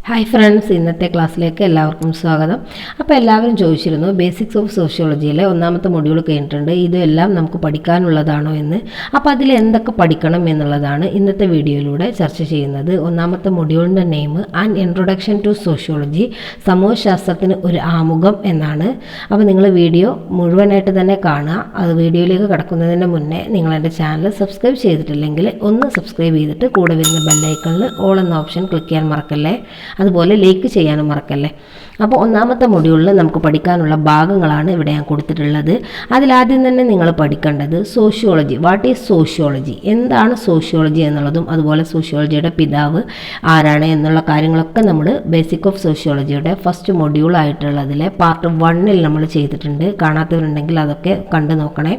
Hi friends, ഇന്നത്തെ ക്ലാസ്സിലേക്ക് എല്ലാവർക്കും സ്വാഗതം. അപ്പോൾ എല്ലാവരും ചോദിച്ചിരുന്നു ബേസിക്സ് ഓഫ് സോഷ്യോളജിയിലെ ഒന്നാമത്തെ മൊഡ്യൂൾ കഴിഞ്ഞിട്ടുണ്ട്, ഇതെല്ലാം നമുക്ക് പഠിക്കാനുള്ളതാണോ എന്ന്. അപ്പോൾ അതിൽ എന്തൊക്കെ പഠിക്കണം എന്നുള്ളതാണ് ഇന്നത്തെ വീഡിയോയിലൂടെ ചർച്ച ചെയ്യുന്നത്. ഒന്നാമത്തെ മൊഡ്യൂളിൻ്റെ name an introduction to sociology, സമൂഹശാസ്ത്രത്തിന് ഒരു ആമുഖം എന്നാണ്. അപ്പോൾ നിങ്ങൾ വീഡിയോ മുഴുവനായിട്ട് തന്നെ കാണുക. അത് വീഡിയോയിലേക്ക് കടക്കുന്നതിന് മുന്നേ നിങ്ങൾ എൻ്റെ ചാനൽ സബ്സ്ക്രൈബ് ചെയ്തിട്ടില്ലെങ്കിൽ ഒന്ന് സബ്സ്ക്രൈബ് ചെയ്തിട്ട് കൂടെ വരുന്ന ബെല്ലൈക്കണിൽ ഓൾ എന്ന ഓപ്ഷൻ ക്ലിക്ക് ചെയ്യാൻ മറക്കല്ലേ. അതുപോലെ ലൈക്ക് ചെയ്യാനും മറക്കല്ലേ. അപ്പോൾ ഒന്നാമത്തെ മൊഡ്യൂളിൽ നമുക്ക് പഠിക്കാനുള്ള ഭാഗങ്ങളാണ് ഇവിടെ ഞാൻ കൊടുത്തിട്ടുള്ളത്. അതിലാദ്യം തന്നെ നിങ്ങൾ പഠിക്കേണ്ടത് സോഷ്യോളജി. വാട്ട് ഈസ് സോഷ്യോളജി, എന്താണ് സോഷ്യോളജി എന്നുള്ളതും അതുപോലെ സോഷ്യോളജിയുടെ പിതാവ് ആരാണ് എന്നുള്ള കാര്യങ്ങളൊക്കെ നമ്മൾ ബേസിക് ഓഫ് സോഷ്യോളജിയുടെ ഫസ്റ്റ് മൊഡ്യൂളായിട്ടുള്ളതിലെ പാർട്ട് 1 നമ്മൾ ചെയ്തിട്ടുണ്ട്. കാണാത്തവരുണ്ടെങ്കിൽ അതൊക്കെ കണ്ടു നോക്കണേ.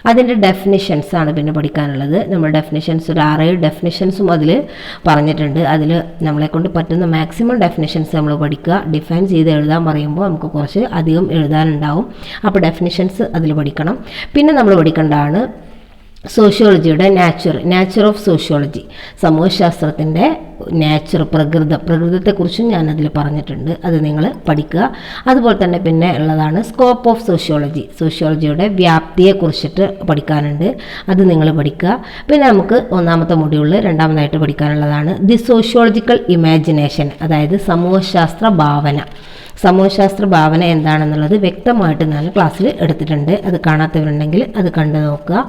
അതിൻ്റെ ഡെഫിനിഷൻസ് ആണ് പിന്നെ പഠിക്കാനുള്ളത്. നമ്മൾ ഡെഫിനിഷൻസ് ഒരു 6-7 ഡെഫിനിഷൻസും അതിൽ പറഞ്ഞിട്ടുണ്ട്. അതിൽ നമ്മളെക്കൊണ്ട് പറ്റുന്ന മാക്സിമം ഡെഫിനിഷൻസ് നമ്മൾ പഠിക്കുക. ഡിഫൈൻ ചെയ്ത് എഴുതാൻ പറയുമ്പോൾ നമുക്ക് കുറച്ച് അധികം എഴുതാനുണ്ടാവും. അപ്പോൾ ഡെഫിനിഷൻസ് അതിൽ പഠിക്കണം. പിന്നെ നമ്മൾ പഠിക്കേണ്ടതാണ് സോഷ്യോളജിയുടെ നാച്ചർ ഓഫ് സോഷ്യോളജി, സമൂഹശാസ്ത്രത്തിൻ്റെ നാച്ചർ, പ്രകൃതത്തെക്കുറിച്ചും ഞാനതിൽ പറഞ്ഞിട്ടുണ്ട്. അത് നിങ്ങൾ പഠിക്കുക. അതുപോലെ തന്നെ പിന്നെ ഉള്ളതാണ് സ്കോപ്പ് ഓഫ് സോഷ്യോളജി, സോഷ്യോളജിയുടെ വ്യാപ്തിയെക്കുറിച്ചിട്ട് പഠിക്കാനുണ്ട്. അത് നിങ്ങൾ പഠിക്കുക. പിന്നെ നമുക്ക് ഒന്നാമത്തെ മൊഡ്യൂളിൽ രണ്ടാമതായിട്ട് പഠിക്കാനുള്ളതാണ് ദി സോഷ്യോളജിക്കൽ ഇമാജിനേഷൻ, അതായത് സമൂഹശാസ്ത്ര ഭാവന. സമൂഹശാസ്ത്ര ഭാവന എന്താണെന്നുള്ളത് വ്യക്തമായിട്ട് ഞാൻ ക്ലാസ്സിൽ എടുത്തിട്ടുണ്ട്. അത് കാണാത്തവരുണ്ടെങ്കിൽ അത് കണ്ടു നോക്കുക.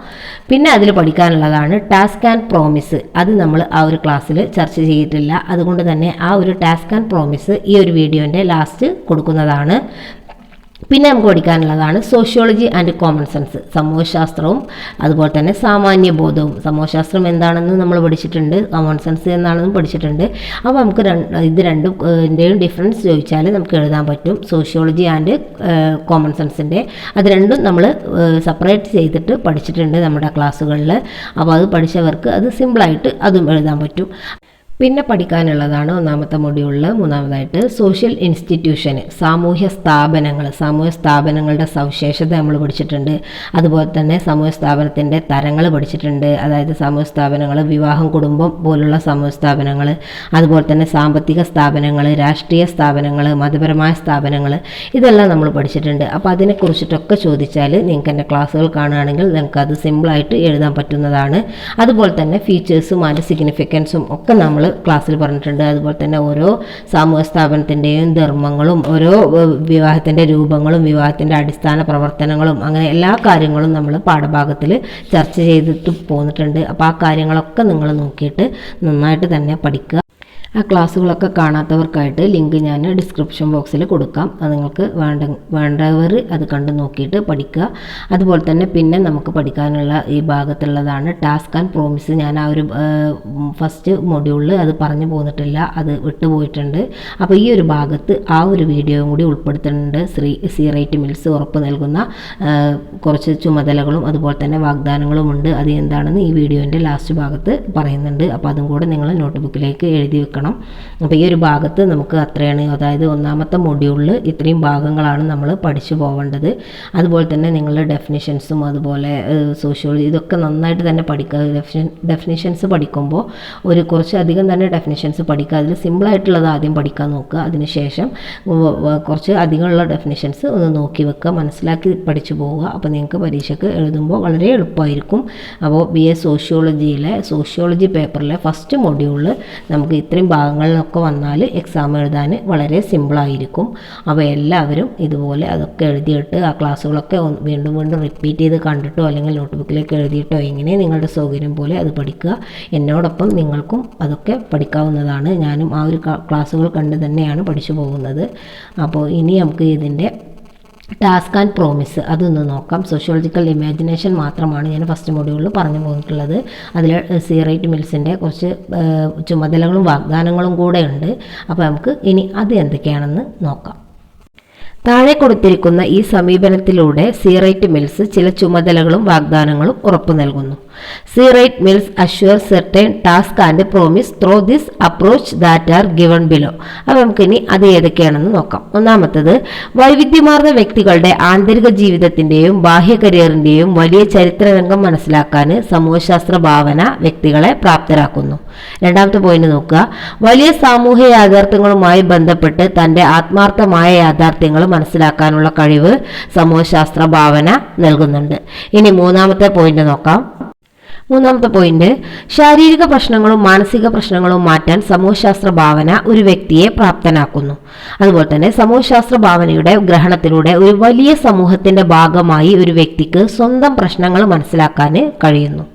പിന്നെ അതിൽ പഠിക്കാനുള്ളതാണ് ടാസ്ക് ആൻഡ് പ്രോമിസ്. അത് നമ്മൾ ആ ഒരു ക്ലാസ്സിൽ ചർച്ച ചെയ്തിട്ടില്ല. അതുകൊണ്ട് തന്നെ ആ ഒരു ടാസ്ക് ആൻഡ് പ്രോമിസ് ഈ ഒരു വീഡിയോൻ്റെ ലാസ്റ്റ് കൊടുക്കുന്നതാണ്. പിന്നെ നമുക്ക് പഠിക്കാനുള്ളതാണ് സോഷ്യോളജി ആൻഡ് കോമൺ സെൻസ്, സമൂഹശാസ്ത്രവും അതുപോലെ തന്നെ സാമാന്യബോധവും. സമൂഹശാസ്ത്രം എന്താണെന്ന് നമ്മൾ പഠിച്ചിട്ടുണ്ട്, കോമൺ സെൻസ് എന്താണെന്നും പഠിച്ചിട്ടുണ്ട്. അപ്പോൾ നമുക്ക് ഇത് രണ്ടിൻ്റെയും ഡിഫറൻസ് ചോദിച്ചാൽ നമുക്ക് എഴുതാൻ പറ്റും. സോഷ്യോളജി ആൻഡ് കോമൺ സെൻസിൻ്റെ അത് രണ്ടും നമ്മൾ സെപ്പറേറ്റ് ചെയ്തിട്ട് പഠിച്ചിട്ടുണ്ട് നമ്മുടെ ക്ലാസ്സുകളിൽ. അപ്പോൾ അത് പഠിച്ചവർക്ക് അത് സിമ്പിളായിട്ട് അതും എഴുതാൻ പറ്റും. പിന്നെ പഠിക്കാനുള്ളതാണ് ഒന്നാമത്തെ മൊഡ്യൂളിൽ മൂന്നാമതായിട്ട് സോഷ്യൽ ഇൻസ്റ്റിറ്റ്യൂഷന്, സാമൂഹ്യ സ്ഥാപനങ്ങളുടെ സവിശേഷത നമ്മൾ പഠിച്ചിട്ടുണ്ട്. അതുപോലെ തന്നെ സാമൂഹ്യ സ്ഥാപനത്തിൻ്റെ തരങ്ങൾ പഠിച്ചിട്ടുണ്ട്. അതായത് സാമൂഹ്യ സ്ഥാപനങ്ങൾ, വിവാഹം, കുടുംബം പോലുള്ള സാമൂഹ്യ സ്ഥാപനങ്ങൾ, അതുപോലെ തന്നെ സാമ്പത്തിക സ്ഥാപനങ്ങൾ, രാഷ്ട്രീയ സ്ഥാപനങ്ങൾ, മതപരമായ സ്ഥാപനങ്ങൾ, ഇതെല്ലാം നമ്മൾ പഠിച്ചിട്ടുണ്ട്. അപ്പോൾ അതിനെക്കുറിച്ചിട്ടൊക്കെ ചോദിച്ചാൽ നിങ്ങൾക്ക് എൻ്റെ ക്ലാസ്സുകൾ കാണുകയാണെങ്കിൽ നിങ്ങൾക്കത് സിമ്പിളായിട്ട് എഴുതാൻ പറ്റുന്നതാണ്. അതുപോലെ തന്നെ ഫീച്ചേഴ്സും അതിൻ്റെ സിഗ്നിഫിക്കൻസും ഒക്കെ നമ്മൾ ക്ലാസ്സിൽ പറഞ്ഞിട്ടുണ്ട്. അതുപോലെ തന്നെ ഓരോ സാമൂഹ്യ സ്ഥാപനത്തിൻ്റെയും ധർമ്മങ്ങളും ഓരോ വിവാഹത്തിൻ്റെ രൂപങ്ങളും വിവാഹത്തിൻ്റെ അടിസ്ഥാന പ്രവർത്തനങ്ങളും അങ്ങനെ എല്ലാ കാര്യങ്ങളും നമ്മൾ പാഠഭാഗത്തിൽ ചർച്ച ചെയ്തിട്ട് പോന്നിട്ടുണ്ട്. അപ്പോൾ ആ കാര്യങ്ങളൊക്കെ നിങ്ങൾ നോക്കിയിട്ട് നന്നായിട്ട് തന്നെ പഠിക്കുക. ആ ക്ലാസ്സുകളൊക്കെ കാണാത്തവർക്കായിട്ട് ലിങ്ക് ഞാൻ ഡിസ്ക്രിപ്ഷൻ ബോക്സിൽ കൊടുക്കാം. അത് നിങ്ങൾക്ക് വേണ്ടവർ അത് കണ്ട് നോക്കിയിട്ട് പഠിക്കുക. അതുപോലെ തന്നെ പിന്നെ നമുക്ക് പഠിക്കാനുള്ള ഈ ഭാഗത്തുള്ളതാണ് ടാസ്ക് ആൻഡ് പ്രോമിസ്. ഞാൻ ആ ഒരു ഫസ്റ്റ് മൊഡ്യൂളിൽ അത് പറഞ്ഞു പോന്നിട്ടില്ല, അത് വിട്ടുപോയിട്ടുണ്ട്. അപ്പോൾ ഈ ഒരു ഭാഗത്ത് ആ ഒരു വീഡിയോയും കൂടി ഉൾപ്പെടുത്തുന്നുണ്ട്. സി റൈറ്റ് മിൽസ് ഉറപ്പ് നൽകുന്ന കുറച്ച് ചുമതലകളും അതുപോലെ തന്നെ വാഗ്ദാനങ്ങളും ഉണ്ട്. അത് എന്താണെന്ന് ഈ വീഡിയോൻ്റെ ലാസ്റ്റ് ഭാഗത്ത് പറയുന്നുണ്ട്. അപ്പോൾ അതും കൂടെ നിങ്ങൾ നോട്ട് ബുക്കിലേക്ക് എഴുതി വെക്കണം. അപ്പോൾ ഈ ഒരു ഭാഗത്ത് നമുക്ക് അത്രയാണ്, അതായത് ഒന്നാമത്തെ മൊഡ്യൂളിൽ ഇത്രയും ഭാഗങ്ങളാണ് നമ്മൾ പഠിച്ചു പോവേണ്ടത്. അതുപോലെ തന്നെ നിങ്ങളുടെ ഡെഫിനിഷൻസും അതുപോലെ സോഷ്യോളജി ഇതൊക്കെ നന്നായിട്ട് തന്നെ പഠിക്കുക. ഡെഫിനിഷൻസ് പഠിക്കുമ്പോൾ ഒരു കുറച്ച് അധികം തന്നെ ഡെഫിനിഷൻസ് പഠിക്കുക. അതിൽ സിമ്പിളായിട്ടുള്ളത് ആദ്യം പഠിക്കാൻ നോക്കുക. അതിനുശേഷം കുറച്ച് അധികമുള്ള ഡെഫിനിഷൻസ് ഒന്ന് നോക്കി വെക്കുക, മനസ്സിലാക്കി പഠിച്ചു പോവുക. അപ്പോൾ നിങ്ങൾക്ക് പരീക്ഷയ്ക്ക് എഴുതുമ്പോൾ വളരെ എളുപ്പമായിരിക്കും. അപ്പോൾ BA സോഷ്യോളജിയിലെ സോഷ്യോളജി പേപ്പറിലെ ഫസ്റ്റ് മൊഡ്യൂളിൽ നമുക്ക് ഇത്രയും ഭാഗങ്ങളിലൊക്കെ വന്നാൽ എക്സാം എഴുതാൻ വളരെ സിമ്പിളായിരിക്കും. അപ്പോൾ എല്ലാവരും ഇതുപോലെ അതൊക്കെ എഴുതിയിട്ട് ആ ക്ലാസ്സുകളൊക്കെ വീണ്ടും റിപ്പീറ്റ് ചെയ്ത് കണ്ടിട്ടോ അല്ലെങ്കിൽ നോട്ട് ബുക്കിലേക്ക് എഴുതിയിട്ടോ എങ്ങനെ നിങ്ങളുടെ സൗകര്യം പോലെ അത് പഠിക്കുക. എന്നോടൊപ്പം നിങ്ങൾക്കും അതൊക്കെ പഠിക്കാവുന്നതാണ്. ഞാനും ആ ഒരു ക്ലാസ്സുകൾ കണ്ട് തന്നെയാണ് പഠിച്ചു പോകുന്നത്. അപ്പോൾ ഇനി നമുക്ക് ഇതിൻ്റെ ടാസ്ക് ആൻഡ് പ്രോമിസ് അതൊന്ന് നോക്കാം. സോഷ്യോളജിക്കൽ ഇമാജിനേഷൻ മാത്രമാണ് ഞാൻ ഫസ്റ്റ് മൊഡ്യൂളിൽ പറഞ്ഞു പോയിട്ടുള്ളത്. അതിൽ സി റൈറ്റ് മിൽസിൻ്റെ കുറച്ച് ചുമതലകളും വാഗ്ദാനങ്ങളും കൂടെ ഉണ്ട്. അപ്പോൾ നമുക്ക് ഇനി അത് എന്തൊക്കെയാണെന്ന് നോക്കാം. താഴെ കൊടുത്തിരിക്കുന്ന ഈ സമീപനത്തിലൂടെ സി റൈറ്റ് മിൽസ് ചില ചുമതലകളും വാഗ്ദാനങ്ങളും ഉറപ്പു നൽകുന്നു. C Wright Mills assure certain task and promise through this approach that are given below. അപ്പോൾ നമുക്കിനി അത് ഏതൊക്കെയാണെന്ന് നോക്കാം. ഒന്നാമത്തത്, വൈവിധ്യമാർന്ന വ്യക്തികളുടെ ആന്തരിക ജീവിതത്തിന്റെയും ബാഹ്യ കരിയറിന്റെയും വലിയ ചരിത്രരംഗം മനസ്സിലാക്കാൻ സമൂഹശാസ്ത്ര ഭാവന വ്യക്തികളെ പ്രാപ്തരാക്കുന്നു. രണ്ടാമത്തെ പോയിന്റ് നോക്കുക, വലിയ സാമൂഹ്യ യാഥാർത്ഥ്യങ്ങളുമായി ബന്ധപ്പെട്ട് തന്റെ ആത്മാർത്ഥമായ യാഥാർത്ഥ്യങ്ങൾ മനസ്സിലാക്കാനുള്ള കഴിവ് സമൂഹശാസ്ത്ര ഭാവന നൽകുന്നുണ്ട്. ഇനി മൂന്നാമത്തെ പോയിന്റ് നോക്കാം. മൂന്നാമത്തെ പോയിന്റ്, ശാരീരിക പ്രശ്നങ്ങളും മാനസിക പ്രശ്നങ്ങളും മാറ്റാൻ സമൂഹശാസ്ത്ര ഭാവന ഒരു വ്യക്തിയെ പ്രാപ്തനാക്കുന്നു. അതുപോലെ തന്നെ സമൂഹശാസ്ത്ര ഭാവനയുടെ ഗ്രഹണത്തിലൂടെ ഒരു വലിയ സമൂഹത്തിന്റെ ഭാഗമായി ഒരു വ്യക്തിക്ക് സ്വന്തം പ്രശ്നങ്ങൾ മനസ്സിലാക്കാൻ കഴിയുന്നു.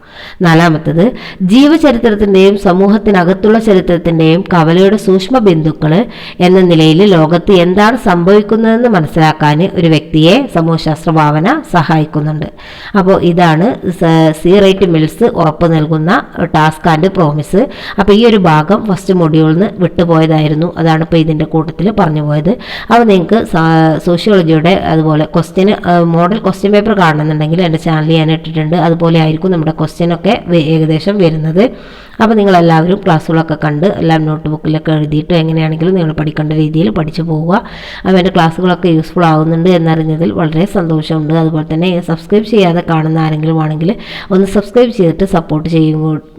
നാലാമത്തത്, ജീവചരിത്രത്തിന്റെയും സമൂഹത്തിനകത്തുള്ള ചരിത്രത്തിന്റെയും കവലയുടെ സൂക്ഷ്മ ബിന്ദുക്കൾ എന്ന നിലയിൽ ലോകത്ത് എന്താണ് സംഭവിക്കുന്നതെന്ന് മനസ്സിലാക്കാൻ ഒരു വ്യക്തിയെ സമൂഹശാസ്ത്ര ഭാവന സഹായിക്കുന്നുണ്ട്. അപ്പോൾ ഇതാണ് സി റൈറ്റ് മിൽസ് ഉറപ്പ് നൽകുന്ന ടാസ്ക് ആൻഡ് പ്രോമിസ്. അപ്പോൾ ഈ ഒരു ഭാഗം ഫസ്റ്റ് മൊഡ്യൂളിൽ നിന്ന് വിട്ടുപോയതായിരുന്നു, അതാണ് ഇപ്പോൾ ഇതിൻ്റെ കൂട്ടത്തിൽ പറഞ്ഞു പോയത്. അപ്പോൾ നിങ്ങൾക്ക് സോഷ്യോളജിയുടെ അതുപോലെ മോഡൽ ക്വസ്റ്റ്യൻ പേപ്പർ കാണണമെന്നുണ്ടെങ്കിൽ എൻ്റെ ചാനലിൽ ഞാൻ ഇട്ടിട്ടുണ്ട്. അതുപോലെ ആയിരിക്കും നമ്മുടെ ക്വസ്റ്റ്യനൊക്കെ ഏകദേശം വരുന്നത്. അപ്പോൾ നിങ്ങളെല്ലാവരും ക്ലാസ്സുകളൊക്കെ കണ്ട് എല്ലാം നോട്ട് ബുക്കിലൊക്കെ എഴുതിയിട്ട് എങ്ങനെയാണെങ്കിലും നിങ്ങൾ പഠിക്കേണ്ട രീതിയിൽ പഠിച്ചു പോവുക. അപ്പോൾ എൻ്റെ ക്ലാസ്സുകളൊക്കെ യൂസ്ഫുൾ ആകുന്നുണ്ട് എന്നറിഞ്ഞതിൽ വളരെ സന്തോഷമുണ്ട്. അതുപോലെ തന്നെ സബ്സ്ക്രൈബ് ചെയ്യാതെ കാണുന്ന ആരെങ്കിലും ആണെങ്കിൽ ഒന്ന് സബ്സ്ക്രൈബ് ചെയ്തിട്ട് സപ്പോർട്ട്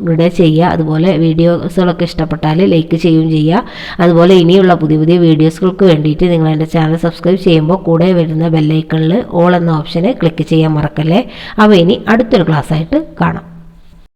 കൂടെ ചെയ്യുക. അതുപോലെ വീഡിയോസുകളൊക്കെ ഇഷ്ടപ്പെട്ടാൽ ലൈക്ക് ചെയ്യുകയും ചെയ്യുക. അതുപോലെ ഇനിയുള്ള പുതിയ പുതിയ വീഡിയോസുകൾക്ക് വേണ്ടിയിട്ട് നിങ്ങൾ എൻ്റെ ചാനൽ സബ്സ്ക്രൈബ് ചെയ്യുമ്പോൾ കൂടെ വരുന്ന ബെല്ലൈക്കണിൽ ഓൾ എന്ന ഓപ്ഷന് ക്ലിക്ക് ചെയ്യാൻ മറക്കല്ലേ. അപ്പോൾ ഇനി അടുത്തൊരു ക്ലാസ്സായിട്ട് കാണാം.